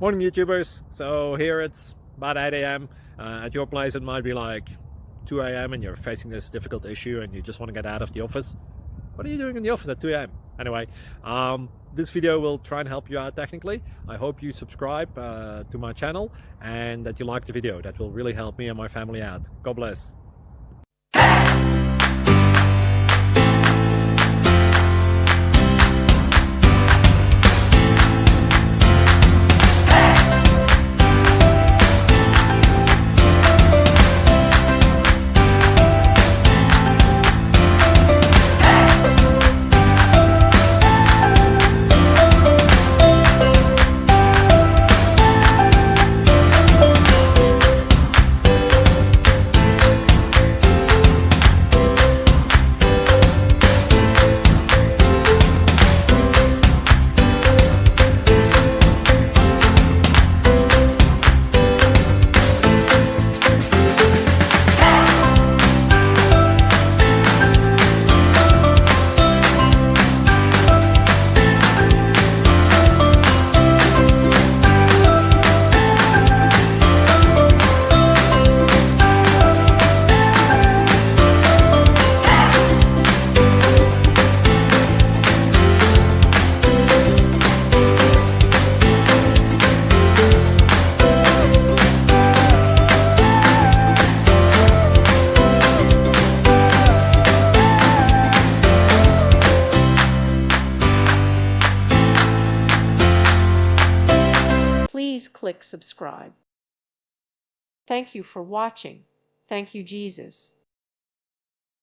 Morning, YouTubers. So here it's about 8 a.m. At your place it might be like 2 a.m. and you're facing this difficult issue and you just want to get out of the office. What are you doing in the office at 2 a.m.? Anyway, this video will try and help you out technically. I hope you subscribe to my channel and that you like the video. That will really help me and my family out. God bless. Please click subscribe. Thank you for watching. Thank you, Jesus.